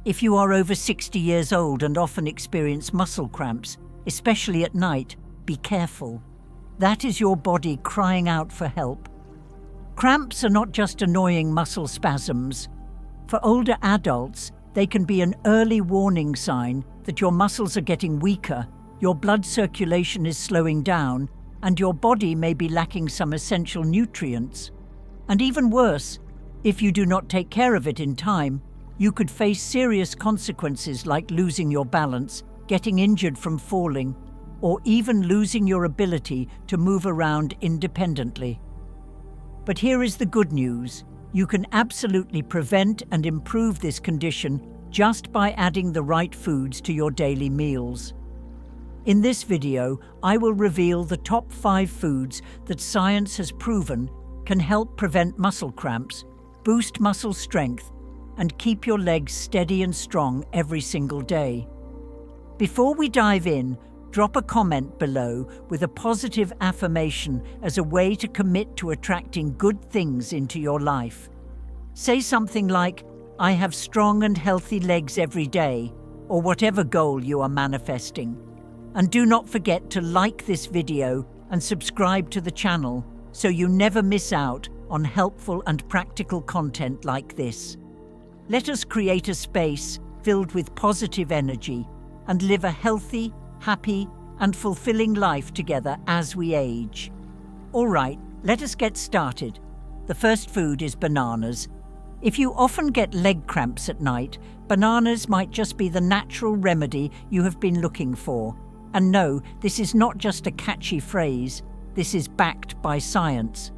If you are over 60 years old and often experience muscle cramps, especially at night, be careful. That is your body crying out for help. Cramps are not just annoying muscle spasms. For older adults, they can be an early warning sign that your muscles are getting weaker, your blood circulation is slowing down, and your body may be lacking some essential nutrients. And even worse, if you do not take care of it in time, you could face serious consequences like losing your balance, getting injured from falling, or even losing your ability to move around independently. But here is the good news. You can absolutely prevent and improve this condition just by adding the right foods to your daily meals. In this video, I will reveal the top 5 foods that science has proven can help prevent muscle cramps, boost muscle strength, and keep your legs steady and strong every single day. Before we dive in, drop a comment below with a positive affirmation as a way to commit to attracting good things into your life. Say something like, "I have strong and healthy legs every day," or whatever goal you are manifesting. And do not forget to like this video and subscribe to the channel so you never miss out on helpful and practical content like this. Let us create a space filled with positive energy and live a healthy, happy, and fulfilling life together as we age. All right, let us get started. The first food is bananas. If you often get leg cramps at night, bananas might just be the natural remedy you have been looking for. And no, this is not just a catchy phrase, this is backed by science.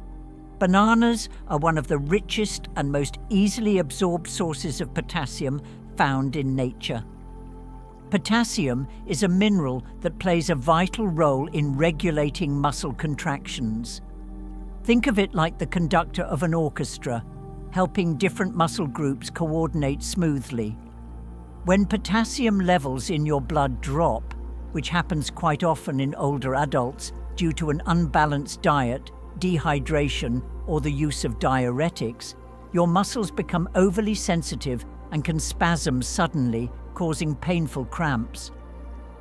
Bananas are one of the richest and most easily absorbed sources of potassium found in nature. Potassium is a mineral that plays a vital role in regulating muscle contractions. Think of it like the conductor of an orchestra, helping different muscle groups coordinate smoothly. When potassium levels in your blood drop, which happens quite often in older adults due to an unbalanced diet, dehydration, or the use of diuretics, your muscles become overly sensitive and can spasm suddenly, causing painful cramps.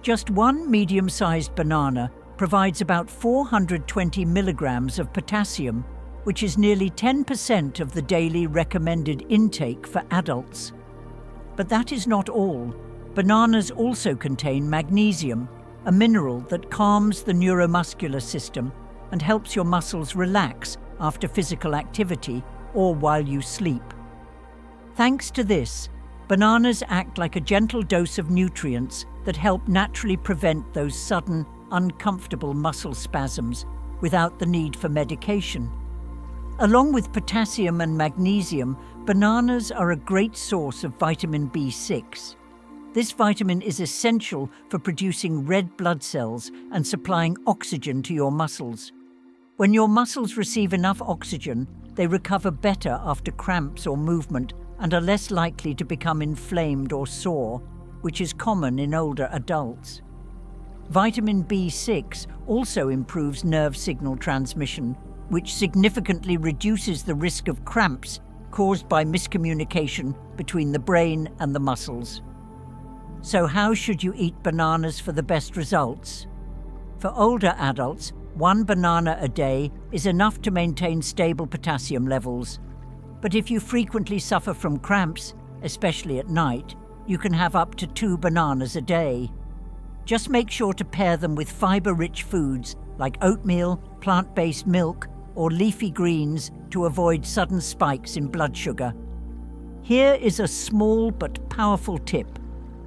Just one medium-sized banana provides about 420 milligrams of potassium, which is nearly 10% of the daily recommended intake for adults. But that is not all. Bananas also contain magnesium, a mineral that calms the neuromuscular system and helps your muscles relax after physical activity or while you sleep. Thanks to this, bananas act like a gentle dose of nutrients that help naturally prevent those sudden, uncomfortable muscle spasms without the need for medication. Along with potassium and magnesium, bananas are a great source of vitamin B6. This vitamin is essential for producing red blood cells and supplying oxygen to your muscles. When your muscles receive enough oxygen, they recover better after cramps or movement and are less likely to become inflamed or sore, which is common in older adults. Vitamin B6 also improves nerve signal transmission, which significantly reduces the risk of cramps caused by miscommunication between the brain and the muscles. So how should you eat bananas for the best results? For older adults, 1 banana a day is enough to maintain stable potassium levels. But if you frequently suffer from cramps, especially at night, you can have up to 2 bananas a day. Just make sure to pair them with fiber-rich foods like oatmeal, plant-based milk, or leafy greens to avoid sudden spikes in blood sugar. Here is a small but powerful tip.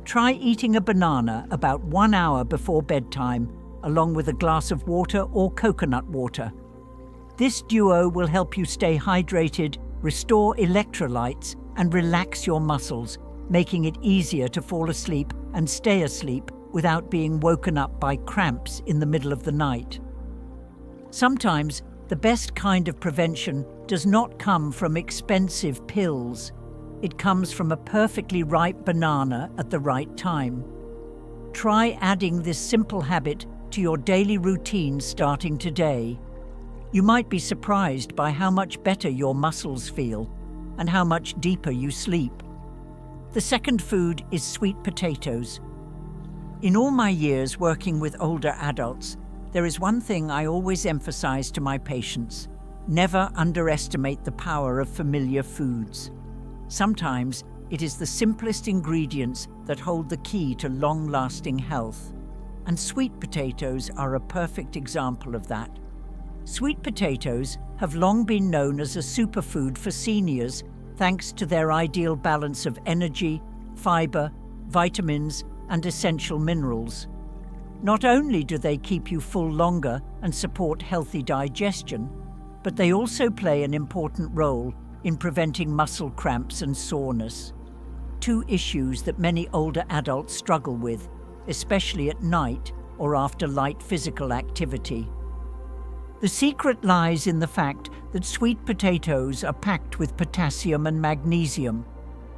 Try eating a banana about 1 hour before bedtime, along with a glass of water or coconut water. This duo will help you stay hydrated, restore electrolytes, and relax your muscles, making it easier to fall asleep and stay asleep without being woken up by cramps in the middle of the night. Sometimes, the best kind of prevention does not come from expensive pills. It comes from a perfectly ripe banana at the right time. Try adding this simple habit to your daily routine starting today. You might be surprised by how much better your muscles feel and how much deeper you sleep. The second food is sweet potatoes. In all my years working with older adults, there is one thing I always emphasize to my patients: never underestimate the power of familiar foods. Sometimes it is the simplest ingredients that hold the key to long-lasting health. And sweet potatoes are a perfect example of that. Sweet potatoes have long been known as a superfood for seniors thanks to their ideal balance of energy, fiber, vitamins, and essential minerals. Not only do they keep you full longer and support healthy digestion, but they also play an important role in preventing muscle cramps and soreness, two issues that many older adults struggle with, especially at night or after light physical activity. The secret lies in the fact that sweet potatoes are packed with potassium and magnesium,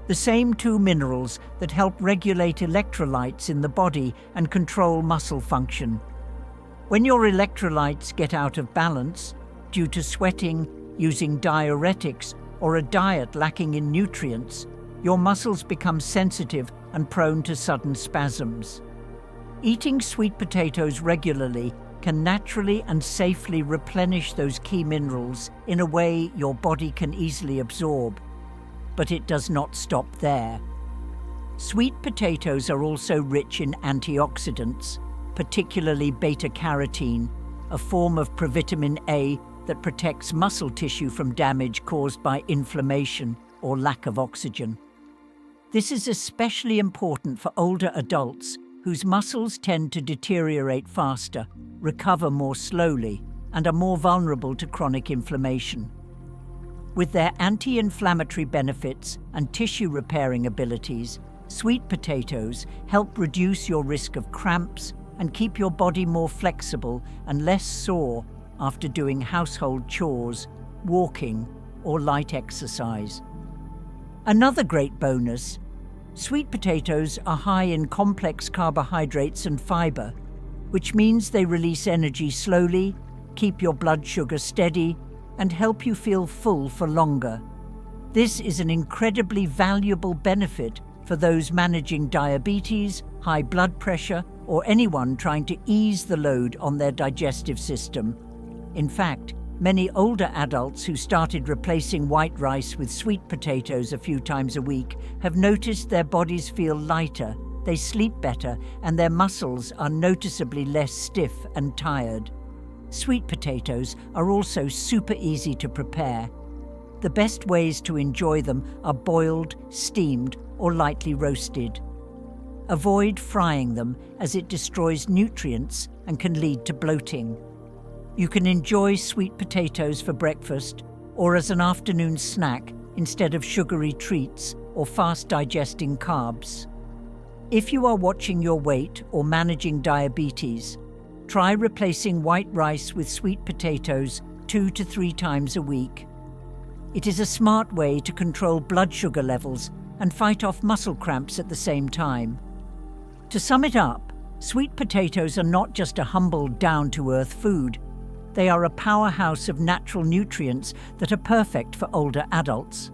the same two minerals that help regulate electrolytes in the body and control muscle function. When your electrolytes get out of balance due to sweating, using diuretics, or a diet lacking in nutrients, your muscles become sensitive and prone to sudden spasms. Eating sweet potatoes regularly can naturally and safely replenish those key minerals in a way your body can easily absorb. But it does not stop there. Sweet potatoes are also rich in antioxidants, particularly beta-carotene, a form of provitamin A that protects muscle tissue from damage caused by inflammation or lack of oxygen. This is especially important for older adults whose muscles tend to deteriorate faster, recover more slowly, and are more vulnerable to chronic inflammation. With their anti-inflammatory benefits and tissue-repairing abilities, sweet potatoes help reduce your risk of cramps and keep your body more flexible and less sore after doing household chores, walking, or light exercise. Another great bonus: sweet potatoes are high in complex carbohydrates and fiber, which means they release energy slowly, keep your blood sugar steady, and help you feel full for longer. This is an incredibly valuable benefit for those managing diabetes, high blood pressure, or anyone trying to ease the load on their digestive system. In fact, many older adults who started replacing white rice with sweet potatoes a few times a week have noticed their bodies feel lighter, they sleep better, and their muscles are noticeably less stiff and tired. Sweet potatoes are also super easy to prepare. The best ways to enjoy them are boiled, steamed, or lightly roasted. Avoid frying them as it destroys nutrients and can lead to bloating. You can enjoy sweet potatoes for breakfast or as an afternoon snack instead of sugary treats or fast-digesting carbs. If you are watching your weight or managing diabetes, try replacing white rice with sweet potatoes 2 to 3 times a week. It is a smart way to control blood sugar levels and fight off muscle cramps at the same time. To sum it up, sweet potatoes are not just a humble, down-to-earth food. They are a powerhouse of natural nutrients that are perfect for older adults.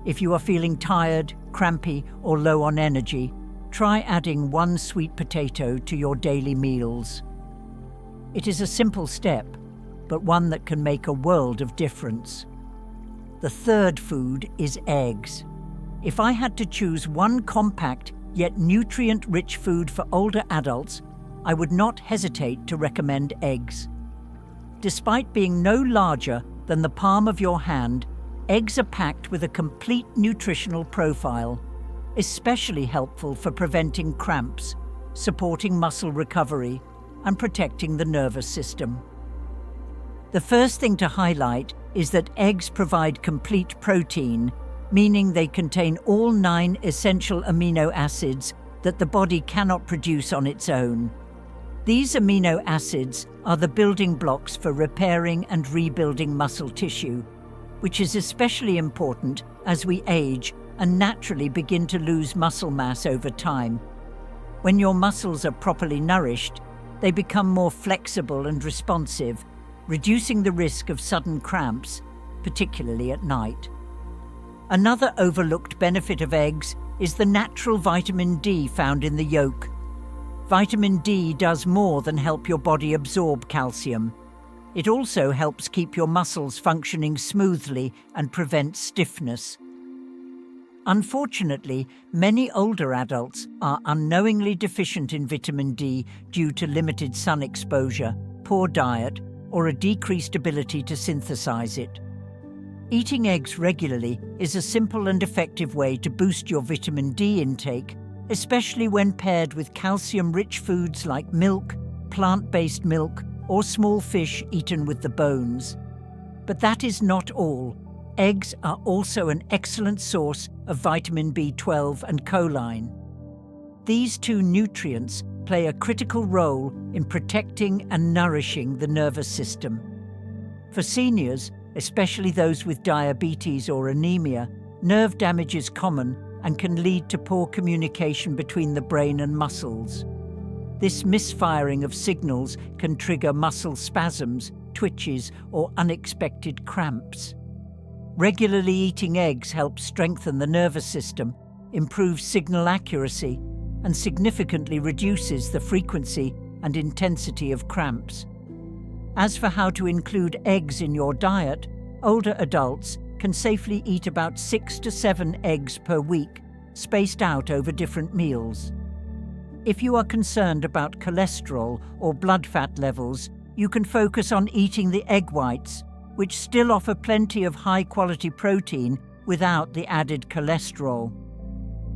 If you are feeling tired, crampy, or low on energy, try adding 1 sweet potato to your daily meals. It is a simple step, but one that can make a world of difference. The third food is eggs. If I had to choose one compact yet nutrient-rich food for older adults, I would not hesitate to recommend eggs. Despite being no larger than the palm of your hand, eggs are packed with a complete nutritional profile, especially helpful for preventing cramps, supporting muscle recovery, and protecting the nervous system. The first thing to highlight is that eggs provide complete protein, meaning they contain all 9 essential amino acids that the body cannot produce on its own. These amino acids are the building blocks for repairing and rebuilding muscle tissue, which is especially important as we age and naturally begin to lose muscle mass over time. When your muscles are properly nourished, they become more flexible and responsive, reducing the risk of sudden cramps, particularly at night. Another overlooked benefit of eggs is the natural vitamin D found in the yolk. Vitamin D does more than help your body absorb calcium. It also helps keep your muscles functioning smoothly and prevent stiffness. Unfortunately, many older adults are unknowingly deficient in vitamin D due to limited sun exposure, poor diet, or a decreased ability to synthesize it. Eating eggs regularly is a simple and effective way to boost your vitamin D intake, especially when paired with calcium-rich foods like milk, plant-based milk, or small fish eaten with the bones. But that is not all. Eggs are also an excellent source of vitamin B12 and choline. These two nutrients play a critical role in protecting and nourishing the nervous system. For seniors, especially those with diabetes or anemia, nerve damage is common and can lead to poor communication between the brain and muscles. This misfiring of signals can trigger muscle spasms, twitches, or unexpected cramps. Regularly eating eggs helps strengthen the nervous system, improves signal accuracy, and significantly reduces the frequency and intensity of cramps. As for how to include eggs in your diet, older adults can safely eat about 6 to 7 eggs per week, spaced out over different meals. If you are concerned about cholesterol or blood fat levels, you can focus on eating the egg whites, which still offer plenty of high-quality protein without the added cholesterol.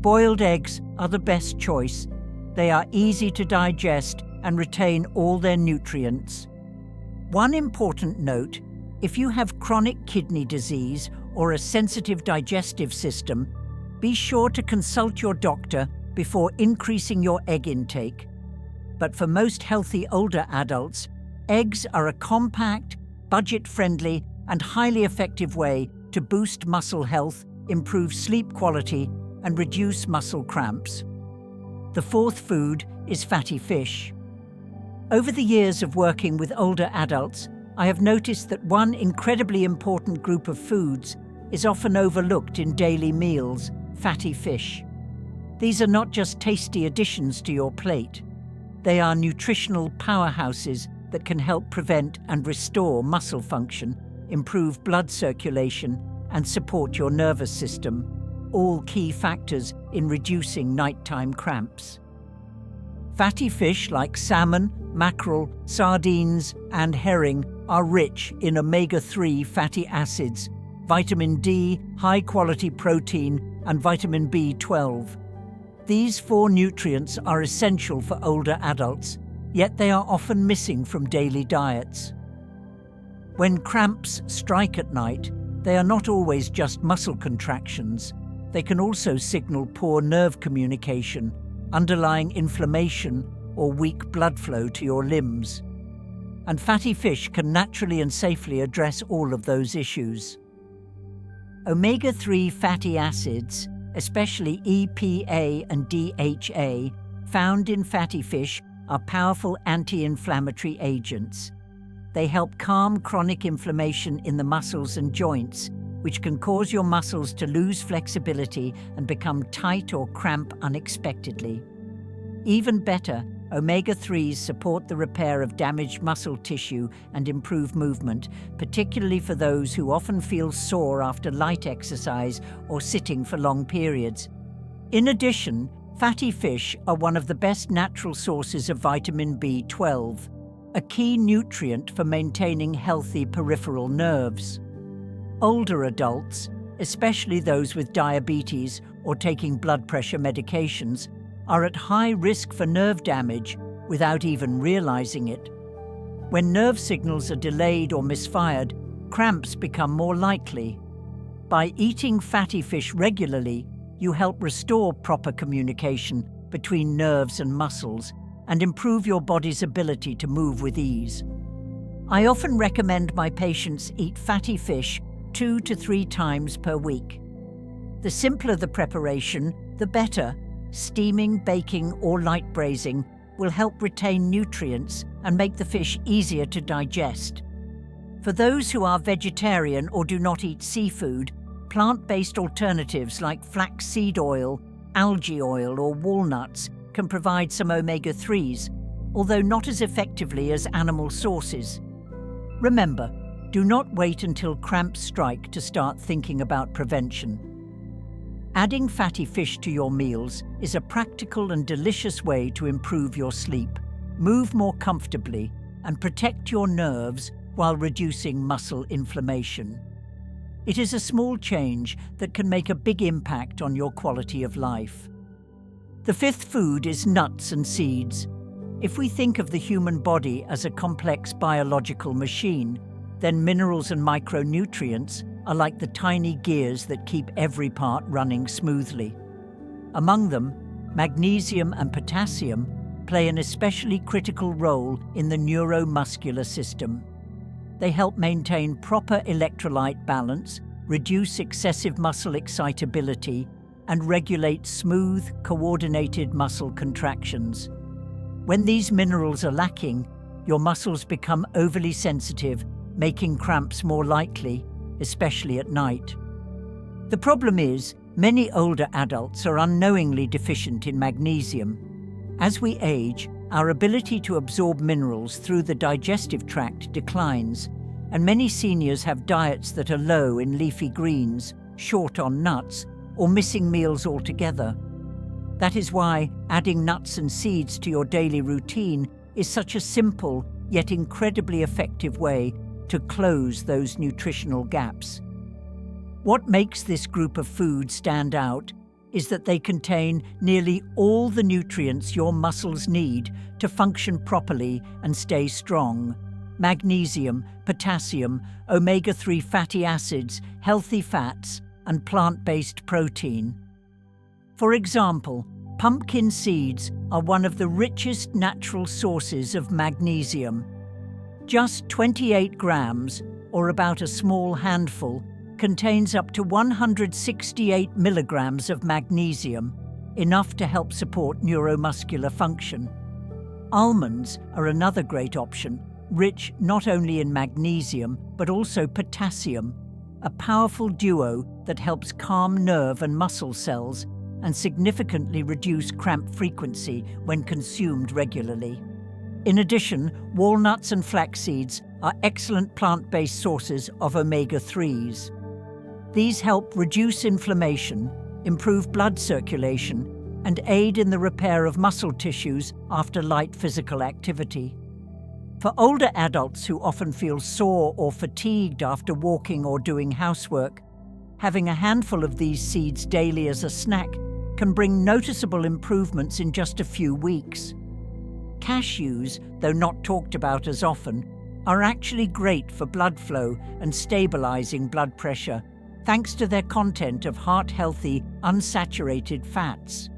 Boiled eggs are the best choice. They are easy to digest and retain all their nutrients. One important note: if you have chronic kidney disease or a sensitive digestive system, be sure to consult your doctor before increasing your egg intake. But for most healthy older adults, eggs are a compact, budget-friendly, and highly effective way to boost muscle health, improve sleep quality, and reduce muscle cramps. The fourth food is fatty fish. Over the years of working with older adults, I have noticed that one incredibly important group of foods is often overlooked in daily meals: fatty fish. These are not just tasty additions to your plate. They are nutritional powerhouses that can help prevent and restore muscle function, improve blood circulation, and support your nervous system, all key factors in reducing nighttime cramps. Fatty fish like salmon, mackerel, sardines, and herring are rich in omega-3 fatty acids, vitamin D, high-quality protein, and vitamin B12. These 4 nutrients are essential for older adults, yet they are often missing from daily diets. When cramps strike at night, they are not always just muscle contractions. They can also signal poor nerve communication, underlying inflammation, or weak blood flow to your limbs. And fatty fish can naturally and safely address all of those issues. Omega-3 fatty acids, especially EPA and DHA, found in fatty fish are powerful anti-inflammatory agents. They help calm chronic inflammation in the muscles and joints, which can cause your muscles to lose flexibility and become tight or cramp unexpectedly. Even better, omega-3s support the repair of damaged muscle tissue and improve movement, particularly for those who often feel sore after light exercise or sitting for long periods. In addition, fatty fish are one of the best natural sources of vitamin B12, a key nutrient for maintaining healthy peripheral nerves. Older adults, especially those with diabetes or taking blood pressure medications, are at high risk for nerve damage without even realizing it. When nerve signals are delayed or misfired, cramps become more likely. By eating fatty fish regularly, you help restore proper communication between nerves and muscles and improve your body's ability to move with ease. I often recommend my patients eat fatty fish 2 to 3 times per week. The simpler the preparation, the better. Steaming, baking, or light braising will help retain nutrients and make the fish easier to digest. For those who are vegetarian or do not eat seafood, plant-based alternatives like flaxseed oil, algae oil or walnuts can provide some omega-3s, although not as effectively as animal sources. Remember, do not wait until cramps strike to start thinking about prevention. Adding fatty fish to your meals is a practical and delicious way to improve your sleep, move more comfortably, and protect your nerves while reducing muscle inflammation. It is a small change that can make a big impact on your quality of life. The fifth food is nuts and seeds. If we think of the human body as a complex biological machine, then minerals and micronutrients are like the tiny gears that keep every part running smoothly. Among them, magnesium and potassium play an especially critical role in the neuromuscular system. They help maintain proper electrolyte balance, reduce excessive muscle excitability, and regulate smooth, coordinated muscle contractions. When these minerals are lacking, your muscles become overly sensitive, making cramps more likely, especially at night. The problem is, many older adults are unknowingly deficient in magnesium. As we age, our ability to absorb minerals through the digestive tract declines, and many seniors have diets that are low in leafy greens, short on nuts, or missing meals altogether. That is why adding nuts and seeds to your daily routine is such a simple yet incredibly effective way to close those nutritional gaps. What makes this group of foods stand out is that they contain nearly all the nutrients your muscles need to function properly and stay strong: magnesium, potassium, omega-3 fatty acids, healthy fats, and plant-based protein. For example, pumpkin seeds are one of the richest natural sources of magnesium. Just 28 grams, or about a small handful, contains up to 168 milligrams of magnesium, enough to help support neuromuscular function. Almonds are another great option, rich not only in magnesium but also potassium, a powerful duo that helps calm nerve and muscle cells and significantly reduce cramp frequency when consumed regularly. In addition, walnuts and flax seeds are excellent plant-based sources of omega-3s. These help reduce inflammation, improve blood circulation, and aid in the repair of muscle tissues after light physical activity. For older adults who often feel sore or fatigued after walking or doing housework, having a handful of these seeds daily as a snack can bring noticeable improvements in just a few weeks. Cashews, though not talked about as often, are actually great for blood flow and stabilizing blood pressure, thanks to their content of heart-healthy, unsaturated fats.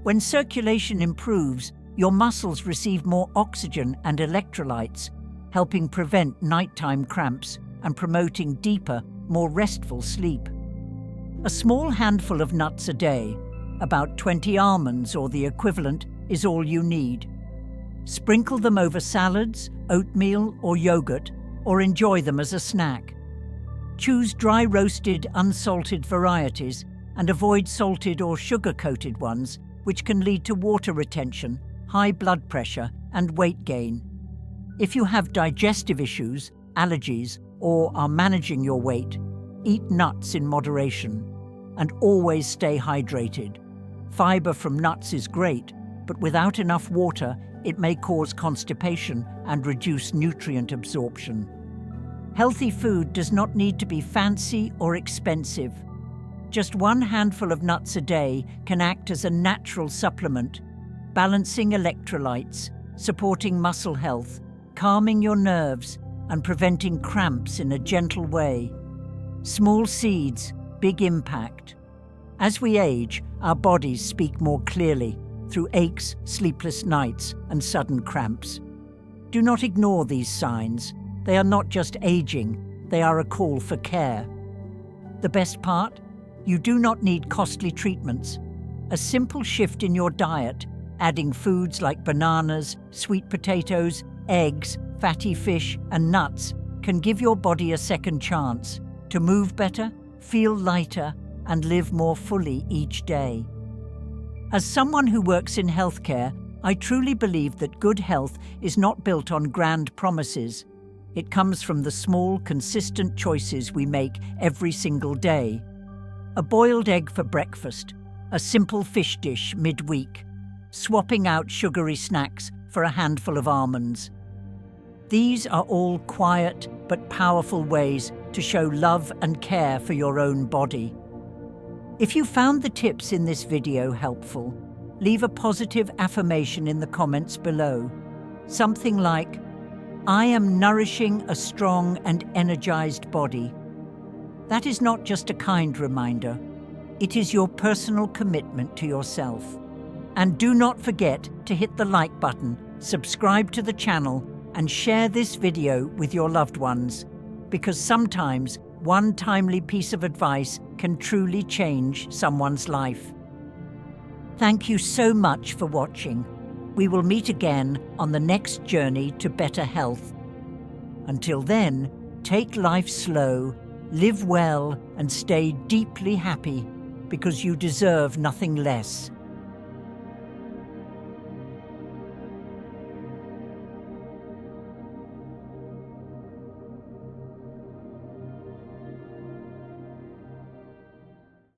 When circulation improves, your muscles receive more oxygen and electrolytes, helping prevent nighttime cramps and promoting deeper, more restful sleep. A small handful of nuts a day, about 20 almonds or the equivalent, is all you need. Sprinkle them over salads, oatmeal, or yogurt, or enjoy them as a snack. Choose dry roasted, unsalted varieties and avoid salted or sugar-coated ones, which can lead to water retention, high blood pressure, and weight gain. If you have digestive issues, allergies, or are managing your weight, eat nuts in moderation, and always stay hydrated. Fiber from nuts is great, but without enough water, it may cause constipation and reduce nutrient absorption. Healthy food does not need to be fancy or expensive. Just one handful of nuts a day can act as a natural supplement, balancing electrolytes, supporting muscle health, calming your nerves, and preventing cramps in a gentle way. Small seeds, big impact. As we age, our bodies speak more clearly through aches, sleepless nights, and sudden cramps. Do not ignore these signs. They are not just aging, they are a call for care. The best part? You do not need costly treatments. A simple shift in your diet, adding foods like bananas, sweet potatoes, eggs, fatty fish, and nuts, can give your body a second chance to move better, feel lighter, and live more fully each day. As someone who works in healthcare, I truly believe that good health is not built on grand promises. It comes from the small, consistent choices we make every single day. A boiled egg for breakfast, a simple fish dish midweek, swapping out sugary snacks for a handful of almonds. These are all quiet but powerful ways to show love and care for your own body. If you found the tips in this video helpful, leave a positive affirmation in the comments below. Something like, "I am nourishing a strong and energized body." That is not just a kind reminder. It is your personal commitment to yourself. And do not forget to hit the like button, subscribe to the channel, and share this video with your loved ones, because sometimes one timely piece of advice can truly change someone's life. Thank you so much for watching. We will meet again on the next journey to better health. Until then, take life slow, live well, and stay deeply happy, because you deserve nothing less.